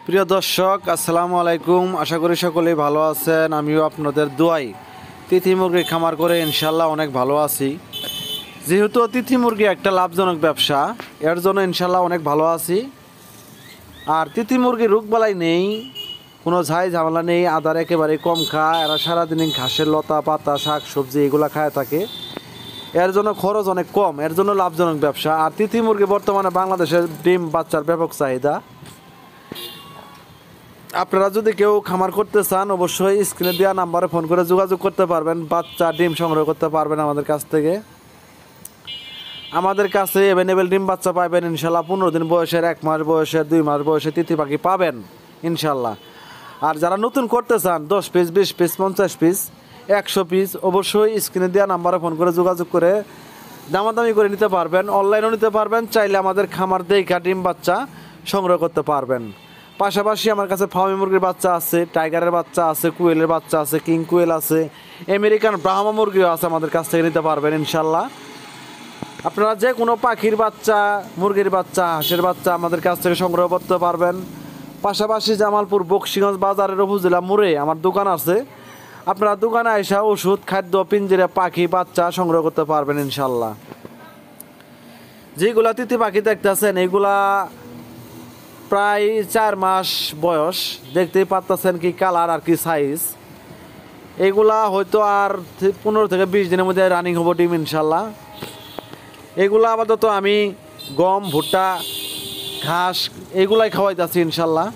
প্রিয় দর্শক, আসসালামু আলাইকুম। আশা করি সকলেই ভালো আছেন। আমিও আপনাদের দোয়াই তিথি মুরগির খামার করে ইনশাল্লাহ অনেক ভালো আছি। যেহেতু তিথি মুরগি একটা লাভজনক ব্যবসা, এর জন্য ইনশাল্লাহ অনেক ভালো আছি। আর তিথি মুরগি রোগবালাই নেই, কোনো ঝাই ঝামেলা নেই, আদার একেবারে কম খায়। এরা সারাদিন ঘাসের লতা পাতা শাক সবজি এগুলো খায় থাকে। এর জন্য খরচ অনেক কম, এর জন্য লাভজনক ব্যবসা। আর তিথি মুরগি বর্তমানে বাংলাদেশের ডিম বাচ্চার ব্যাপক চাহিদা। আপনারা যদি কেউ খামার করতে চান অবশ্যই স্ক্রিনে দেওয়া নাম্বারে ফোন করে যোগাযোগ করতে পারবেন, বাচ্চা ডিম সংগ্রহ করতে পারবেন আমাদের কাছ থেকে। আমাদের কাছে অ্যাভেলেবেল ডিম বাচ্চা পাবেন ইনশাল্লাহ। 15 দিন বয়সের, 1 মাস বয়সের, 2 মাস বয়সের তিথি পাখি পাবেন ইনশাল্লাহ। আর যারা নতুন করতে চান 10 পিস 20 পিস 50 পিস 100 পিস অবশ্যই স্ক্রিনে দেওয়া নাম্বারে ফোন করে যোগাযোগ করে দামাদামি করে নিতে পারবেন। অনলাইনেও নিতে পারবেন, চাইলে আমাদের খামার দেখা ডিম বাচ্চা সংগ্রহ করতে পারবেন। পাশাপাশি আমার কাছে ফার্মি মুরগির বাচ্চা আছে, টাইগারের বাচ্চা আছে, কুয়েলের বাচ্চা আছে, কিং কুয়েল আছে, আমেরিকান ব্রাহ্মা মুরগিও আছে, আমাদের কাছ থেকে নিতে পারবেন ইনশাল্লাহ। আপনারা যে কোনো পাখির বাচ্চা, মুরগির বাচ্চা, হাঁসের বাচ্চা আমাদের কাছ থেকে সংগ্রহ করতে পারবেন। পাশাপাশি জামালপুর বকশিগঞ্জ বাজারের উপজেলা মোড়ে আমার দোকান আছে। আপনারা দোকানে আইসা ওষুধ, খাদ্য, পিঞ্জিরা, পাখি বাচ্চা সংগ্রহ করতে পারবেন ইনশাল্লাহ। যেগুলা তিথি পাখি দেখতেছেন এগুলা প্রায় 4 মাস বয়স, দেখতেই পারতেছেন কি কালার আর কি সাইজ। এগুলা হয়তো আর 15 থেকে 20 দিনের মধ্যে রানিং হবো ডিম ইনশাল্লাহ। এগুলা আপাতত আমি গম, ভুট্টা, ঘাস এগুলাই খাওয়াইতেছি ইনশাল্লাহ।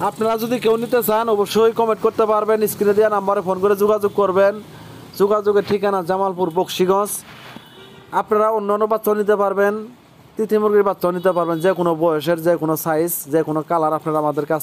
আপনারা যদি কেউ নিতে চান অবশ্যই কমেন্ট করতে পারবেন, স্ক্রিনে দেওয়া নাম্বারে ফোন করে যোগাযোগ করবেন। যোগাযোগের ঠিকানা জামালপুর বকশিগঞ্জ। আপনারা অন্যান্য বাচ্চাও নিতে পারবেন, তিথি মুরগির বাচ্চাও নিতে পারবেন, যে কোনো বয়সের, যে কোনো সাইজ, যে কোনো কালার আপনারা আমাদের কাছ